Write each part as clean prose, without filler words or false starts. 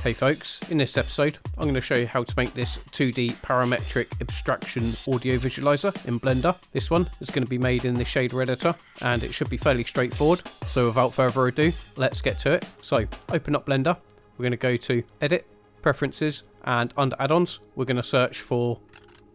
Hey folks, in this episode I'm going to show you how to make this 2D parametric abstraction audio visualizer in Blender. This one is going to be made in the shader editor and it should be fairly straightforward. So without further ado, let's get to it. So open up Blender, we're going to go to Edit, Preferences, and under Add-ons we're going to search for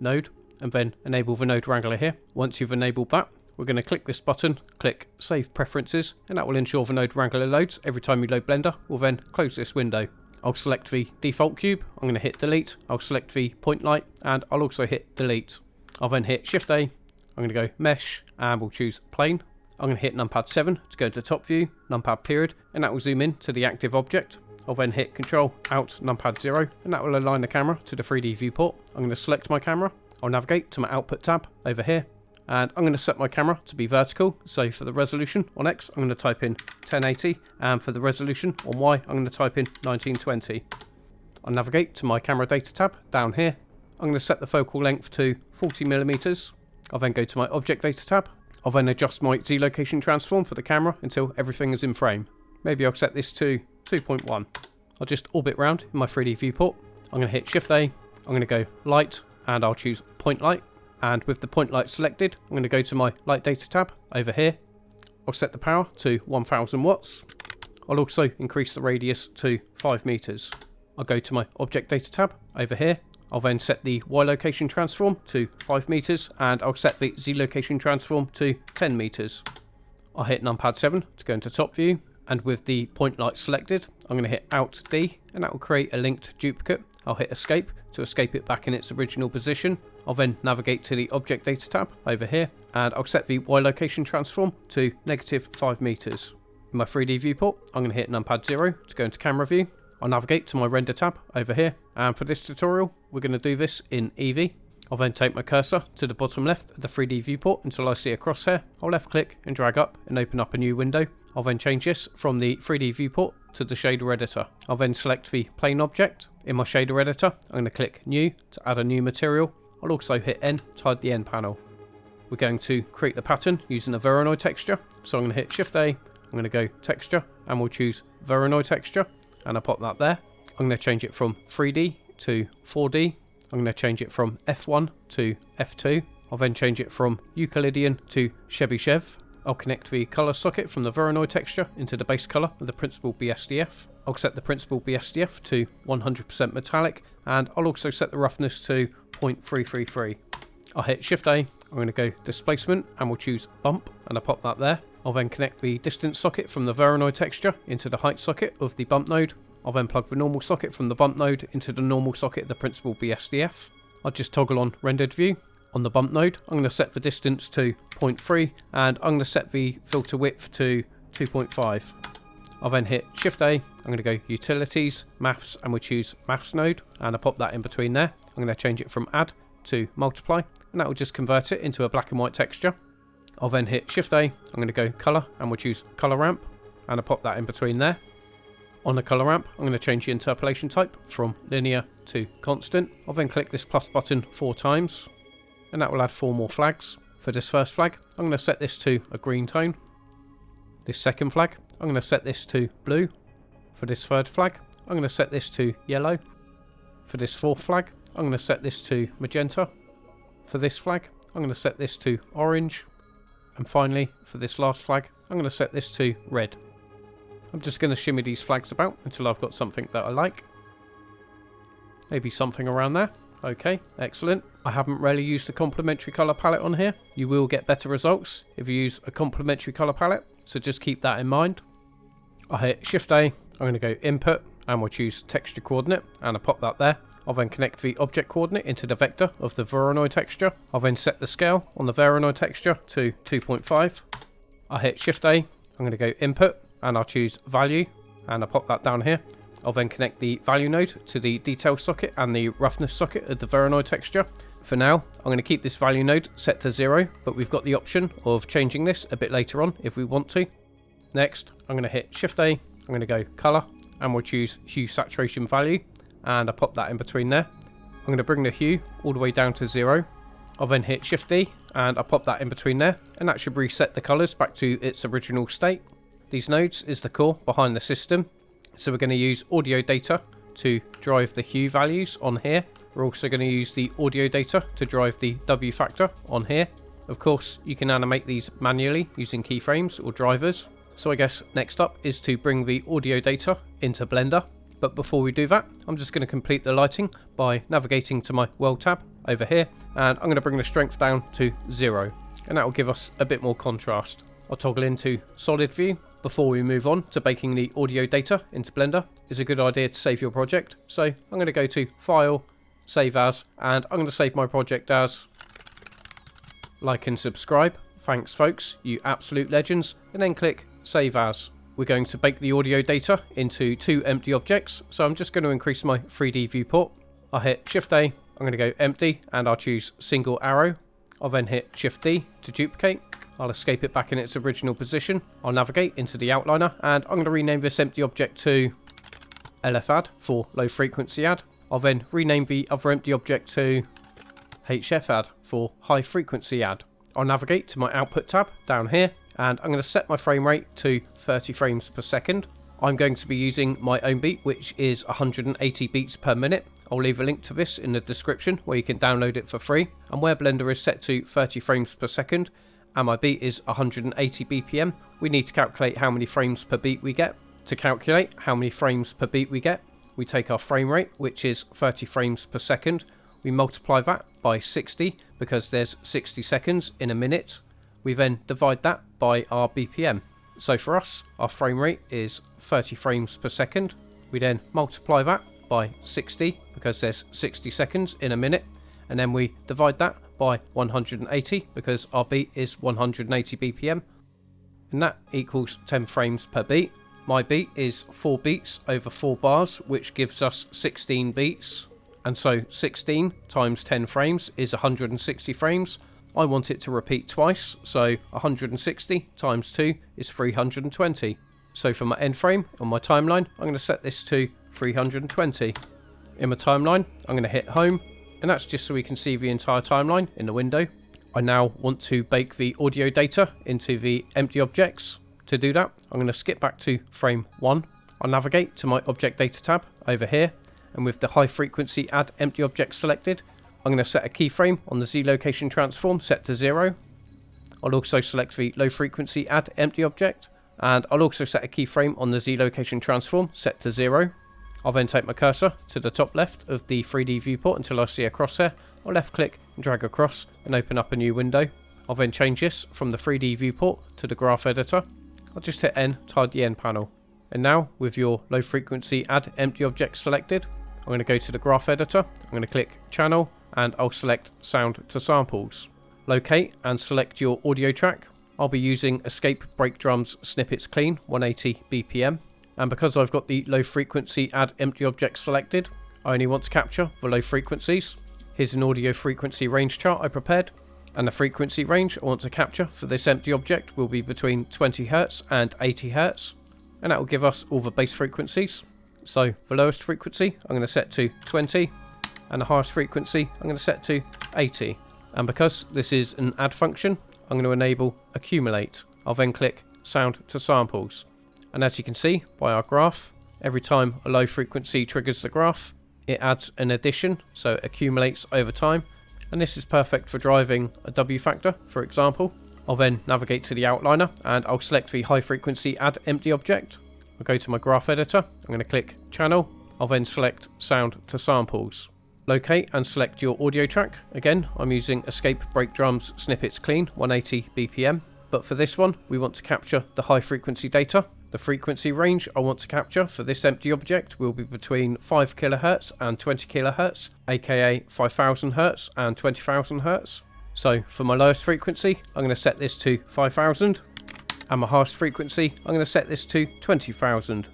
Node and then enable the Node Wrangler here. Once you've enabled that, we're going to click this button, click Save Preferences, and that will ensure the Node Wrangler loads every time you load Blender. We'll then close this window. I'll select the default cube, I'm going to hit delete, I'll select the point light, and I'll also hit delete. I'll then hit Shift A, I'm going to go Mesh, and we'll choose Plane. I'm going to hit numpad 7 to go to top view, numpad period, and that will zoom in to the active object. I'll then hit Control Alt numpad 0, and that will align the camera to the 3D viewport. I'm going to select my camera, I'll navigate to my output tab over here, and I'm going to set my camera to be vertical. So for the resolution on X, I'm going to type in 1080, and for the resolution on Y, I'm going to type in 1920. I'll navigate to my camera data tab down here. I'm going to set the focal length to 40mm. I'll then go to my object data tab. I'll then adjust my Z location transform for the camera until everything is in frame. Maybe I'll set this to 2.1. I'll just orbit round in my 3D viewport. I'm going to hit Shift A. I'm going to go Light, and I'll choose Point Light. And with the point light selected, I'm going to go to my light data tab over here. I'll set the power to 1000 watts. I'll also increase the radius to 5 meters. I'll go to my object data tab over here. I'll then set the Y location transform to 5 meters, and I'll set the Z location transform to 10 meters. I'll hit numpad 7 to go into top view, and with the point light selected, I'm going to hit Alt D, and that will create a linked duplicate. I'll hit Escape to escape it back in its original position. I'll then navigate to the Object Data tab over here, and I'll set the Y location transform to -5 meters. In my 3D viewport, I'm going to hit numpad 0 to go into camera view. I'll navigate to my render tab over here, and for this tutorial, we're going to do this in Eevee. I'll then take my cursor to the bottom left of the 3D viewport until I see a crosshair. I'll left click and drag up and open up a new window. I'll then change this from the 3D viewport to the shader editor. I'll then select the plane object. In my shader editor, I'm going to click New to add a new material. I'll also hit N to hide the N panel. We're going to create the pattern using a Voronoi texture. So I'm going to hit Shift A, I'm going to go Texture, and we'll choose Voronoi texture, and I'll pop that there. I'm going to change it from 3D to 4D. I'm going to change it from F1 to F2. I'll then change it from Euclidean to Chevy Chev. I'll connect the color socket from the Voronoi texture into the base color of the principal BSDF. I'll set the principal BSDF to 100% metallic, and I'll also set the roughness to 0.333. I'll hit Shift A, I'm going to go displacement, and we'll choose bump, and I'll pop that there. I'll then connect the distance socket from the Voronoi texture into the height socket of the bump node. I'll then plug the normal socket from the bump node into the normal socket of the principal BSDF. I'll just toggle on rendered view. On the bump node, I'm going to set the distance to 0.3, and I'm going to set the filter width to 2.5. I'll then hit Shift A, I'm going to go Utilities, Maths, and we'll choose Maths node, and I'll pop that in between there. I'm going to change it from Add to Multiply, and that will just convert it into a black and white texture. I'll then hit Shift A, I'm going to go Color, and we'll choose Color Ramp, and I'll pop that in between there. On the color ramp, I'm going to change the interpolation type from linear to constant. I'll then click this plus button 4 times, and that will add 4 more flags. For this first flag, I'm going to set this to a green tone. This second flag, I'm going to set this to blue. For this third flag, I'm going to set this to yellow. For this fourth flag, I'm going to set this to magenta. For this flag, I'm going to set this to orange. And finally, for this last flag, I'm going to set this to red. I'm just going to shimmy these flags about until I've got something that I like. Maybe something around there. Okay, excellent. I haven't really used a complementary colour palette on here. You will get better results if you use a complementary colour palette, so just keep that in mind. I'll hit Shift A, I'm going to go Input, and we'll choose Texture Coordinate, and I'll pop that there. I'll then connect the object coordinate into the vector of the Voronoi texture. I'll then set the scale on the Voronoi texture to 2.5. I'll hit Shift A, I'm going to go Input, and I'll choose Value, and I'll pop that down here. I'll then connect the value node to the detail socket and the roughness socket of the Voronoi texture. For now, I'm going to keep this value node set to 0, but we've got the option of changing this a bit later on if we want to. Next, I'm going to hit Shift A, I'm going to go Color, and we'll choose Hue Saturation Value, and I'll pop that in between there. I'm going to bring the hue all the way down to 0. I'll then hit Shift D, and I'll pop that in between there, and that should reset the colours back to its original state. These nodes is the core behind the system, so we're going to use audio data to drive the hue values on here. We're also going to use the audio data to drive the W factor on here. Of course, you can animate these manually using keyframes or drivers. So I guess next up is to bring the audio data into Blender. But before we do that, I'm just going to complete the lighting by navigating to my World tab over here. And I'm going to bring the strength down to 0. And that will give us a bit more contrast. I'll toggle into solid view. Before we move on to baking the audio data into Blender, it's a good idea to save your project. So I'm going to go to File, Save As, and I'm going to save my project as Like and Subscribe. Thanks folks, you absolute legends. And then click Save As. We're going to bake the audio data into 2 empty objects. So I'm just going to increase my 3D viewport. I'll hit Shift A, I'm going to go empty, and I'll choose single arrow. I'll then hit Shift D to duplicate. I'll escape it back in its original position. I'll navigate into the outliner, and I'm going to rename this empty object to LF add for low frequency add. I'll then rename the other empty object to HF add for high frequency add. I'll navigate to my output tab down here, and I'm going to set my frame rate to 30 frames per second. I'm going to be using my own beat, which is 180 beats per minute. I'll leave a link to this in the description where you can download it for free. And where Blender is set to 30 frames per second, and my beat is 180 BPM, we need to calculate how many frames per beat we get. To calculate how many frames per beat we get, we take our frame rate, which is 30 frames per second. We multiply that by 60 because there's 60 seconds in a minute. We then divide that by our BPM. So for us, our frame rate is 30 frames per second. We then multiply that by 60 because there's 60 seconds in a minute. And then we divide that by 180 because our beat is 180 BPM. And that equals 10 frames per beat. My beat is 4 beats over 4 bars, which gives us 16 beats. And so 16 times 10 frames is 160 frames. I want it to repeat twice, so 160 times 2 is 320. So for my end frame on my timeline, I'm going to set this to 320. In my timeline, I'm going to hit home, and that's just so we can see the entire timeline in the window. I now want to bake the audio data into the empty objects. To do that, I'm going to skip back to frame 1. I'll navigate to my object data tab over here, and with the high frequency add empty object selected, I'm going to set a keyframe on the Z location transform set to 0. I'll also select the low frequency add empty object, and I'll also set a keyframe on the Z location transform set to 0. I'll then take my cursor to the top left of the 3D viewport until I see a crosshair. I'll left click and drag across and open up a new window. I'll then change this from the 3D viewport to the graph editor. I'll just hit N to hide the N panel. And now with your low frequency add empty object selected, I'm going to go to the graph editor. I'm going to click channel, and I'll select sound to samples. Locate and select your audio track. I'll be using Escape Break Drums Snippets Clean 180 BPM. And because I've got the low frequency add empty object selected, I only want to capture the low frequencies. Here's an audio frequency range chart I prepared. And the frequency range I want to capture for this empty object will be between 20 Hz and 80 Hz. And that will give us all the bass frequencies. So the lowest frequency I'm going to set to 20. And the highest frequency I'm going to set to 80. And because this is an add function, I'm going to enable accumulate. I'll then click sound to samples. And as you can see by our graph, every time a low frequency triggers the graph, it adds an addition, so it accumulates over time. And this is perfect for driving a W factor, for example. I'll then navigate to the outliner, and I'll select the high frequency add empty object. I'll go to my graph editor, I'm going to click channel, I'll then select sound to samples. Locate and select your audio track. Again, I'm using Escape Break Drums Snippets Clean 180 BPM. But for this one, we want to capture the high frequency data. The frequency range I want to capture for this empty object will be between 5 kHz and 20 kHz, aka 5000 Hz and 20,000 Hz. So for my lowest frequency, I'm going to set this to 5000, and my highest frequency, I'm going to set this to 20,000.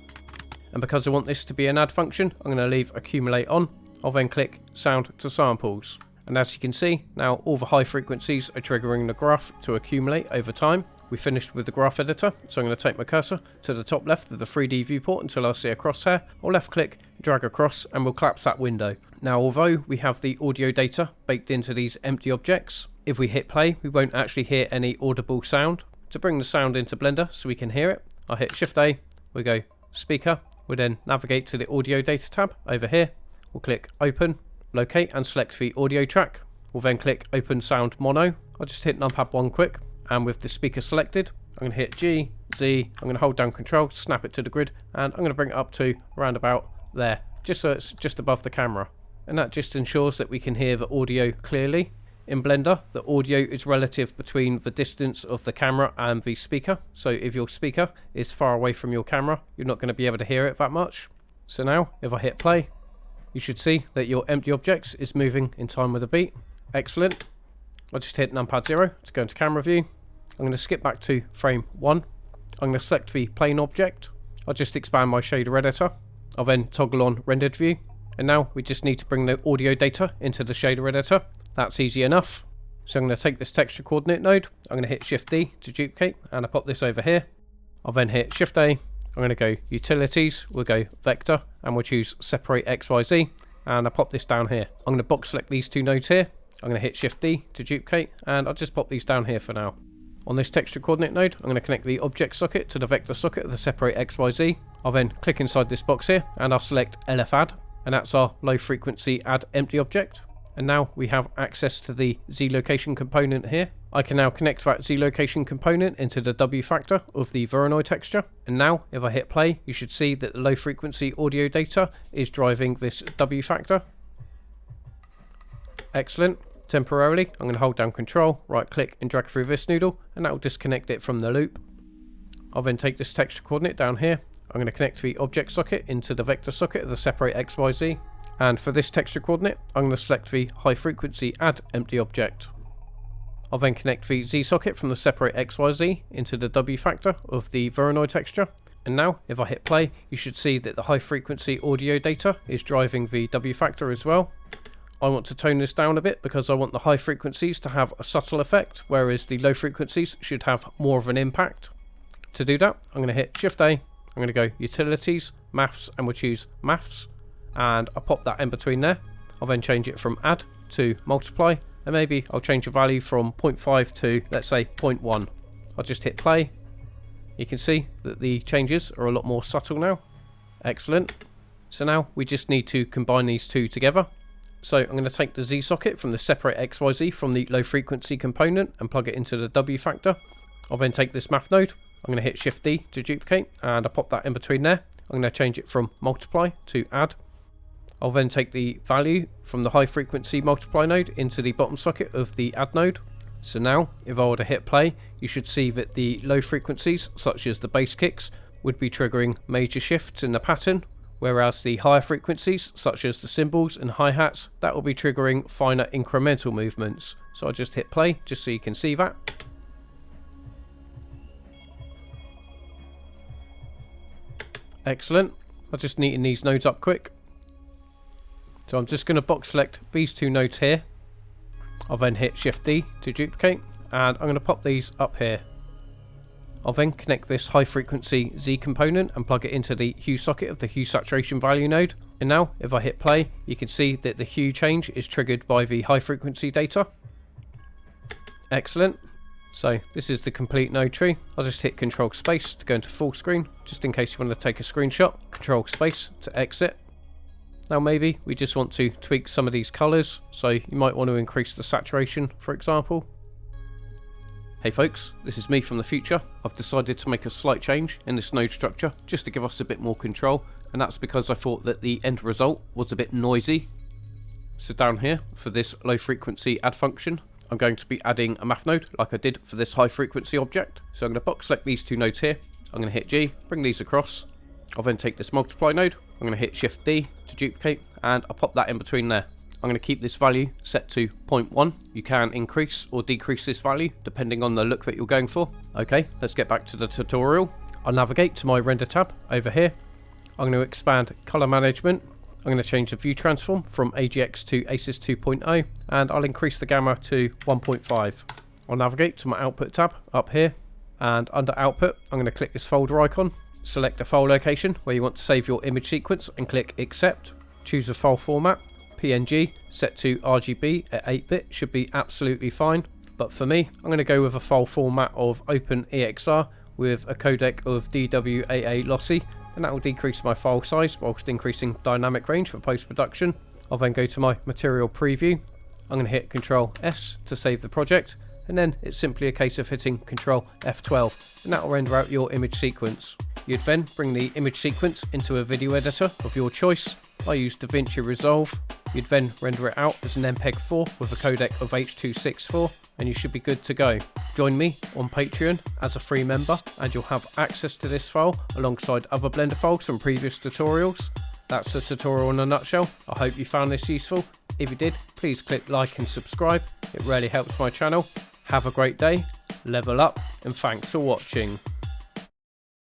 And because I want this to be an add function, I'm going to leave accumulate on. I'll then click sound to samples. And as you can see, now all the high frequencies are triggering the graph to accumulate over time. We finished with the graph editor, so I'm going to take my cursor to the top left of the 3D viewport until I see a crosshair, or left click, drag across, and we'll collapse that window. Now although we have the audio data baked into these empty objects, if we hit play we won't actually hear any audible sound. To bring the sound into Blender so we can hear it, I'll hit Shift A, we go speaker, We'll then navigate to the audio data tab over here. We'll click open, locate and select the audio track. We'll then click open sound mono. I'll just hit numpad 1 quick, and with the speaker selected, I'm going to hit G, Z, I'm going to hold down control, snap it to the grid, and I'm going to bring it up to around about there, just so it's just above the camera. And that just ensures that we can hear the audio clearly. In Blender, the audio is relative between the distance of the camera and the speaker. So if your speaker is far away from your camera, you're not going to be able to hear it that much. So now, if I hit play, you should see that your empty objects is moving in time with the beat. Excellent. I'll just hit numpad 0 to go into camera view. I'm going to skip back to frame 1. I'm going to select the plane object. I'll just expand my shader editor. I'll then toggle on rendered view. And now we just need to bring the audio data into the shader editor. That's easy enough. So I'm going to take this texture coordinate node. I'm going to hit Shift D to duplicate, and I'll pop this over here. I'll then hit Shift A. I'm going to go utilities. We'll go vector, and we'll choose separate XYZ. And I'll pop this down here. I'm going to box select these 2 nodes here. I'm going to hit Shift D to duplicate, and I'll just pop these down here for now. On this texture coordinate node, I'm going to connect the object socket to the vector socket of the separate XYZ. I'll then click inside this box here, and I'll select LF add, and that's our low frequency add empty object. And now we have access to the Z location component here. I can now connect that Z location component into the W factor of the Voronoi texture. And now, if I hit play, you should see that the low frequency audio data is driving this W factor. Excellent. Temporarily, I'm going to hold down control, right click and drag through this noodle, and that will disconnect it from the loop. I'll then take this texture coordinate down here. I'm going to connect the object socket into the vector socket of the separate XYZ. And for this texture coordinate, I'm going to select the high frequency add empty object. I'll then connect the Z socket from the separate XYZ into the W factor of the Voronoi texture. And now, if I hit play, you should see that the high frequency audio data is driving the W factor as well. I want to tone this down a bit because I want the high frequencies to have a subtle effect, whereas the low frequencies should have more of an impact. To do that, I'm going to hit Shift A, I'm going to go Utilities, Maths, and we'll choose Maths, and I'll pop that in between there. I'll then change it from Add to Multiply, and maybe I'll change the value from 0.5 to, let's say, 0.1. I'll just hit play. You can see that the changes are a lot more subtle now. Excellent. So now we just need to combine these two together. So I'm going to take the Z socket from the separate XYZ from the low frequency component and plug it into the W factor. I'll then take this math node. I'm going to hit Shift D to duplicate, and I'll pop that in between there. I'm going to change it from multiply to add. I'll then take the value from the high frequency multiply node into the bottom socket of the add node. So now, if I were to hit play, you should see that the low frequencies, such as the bass kicks, would be triggering major shifts in the pattern, whereas the higher frequencies, such as the cymbals and hi-hats, that will be triggering finer incremental movements. So I'll just hit play, just so you can see that. Excellent. I'll just neaten these nodes up quick. So I'm just going to box select these 2 nodes here. I'll then hit Shift D to duplicate, and I'm going to pop these up here. I'll then connect this high frequency Z component and plug it into the hue socket of the hue saturation value node. And now, if I hit play, you can see that the hue change is triggered by the high frequency data. Excellent. So this is the complete node tree. I'll just hit Control Space to go into full screen, just in case you want to take a screenshot. Control Space to exit. Now maybe we just want to tweak some of these colours, so you might want to increase the saturation, for example. Hey folks, this is me from the future. I've decided to make a slight change in this node structure just to give us a bit more control, and that's because I thought that the end result was a bit noisy. So down here, for this low frequency add function, I'm going to be adding a math node like I did for this high frequency object. So I'm going to box select these 2 nodes here. I'm going to hit G, bring these across. I'll then take this multiply node. I'm going to hit Shift D to duplicate, and I'll pop that in between there. I'm going to keep this value set to 0.1. You can increase or decrease this value depending on the look that you're going for. Okay, let's get back to the tutorial. I'll navigate to my render tab over here. I'm going to expand color management. I'm going to change the view transform from AGX to ACES 2.0, and I'll increase the gamma to 1.5. I'll navigate to my output tab up here, and under output I'm going to click this folder icon. Select a file location where you want to save your image sequence and click accept. Choose a file format. PNG set to RGB at 8-bit should be absolutely fine, but for me I'm going to go with a file format of OpenEXR with a codec of DWAA lossy and that will decrease my file size whilst increasing dynamic range for post-production. I'll then go to my material preview. I'm going to hit Ctrl S to save the project, and then it's simply a case of hitting Ctrl F12, and that will render out your image sequence. You'd then bring the image sequence into a video editor of your choice. I use DaVinci Resolve. You'd then render it out as an MPEG-4 with a codec of H.264, and you should be good to go. Join me on Patreon as a free member, and you'll have access to this file alongside other Blender files from previous tutorials. That's the tutorial in a nutshell. I hope you found this useful. If you did, please click like and subscribe. It really helps my channel. Have a great day, level up, and thanks for watching.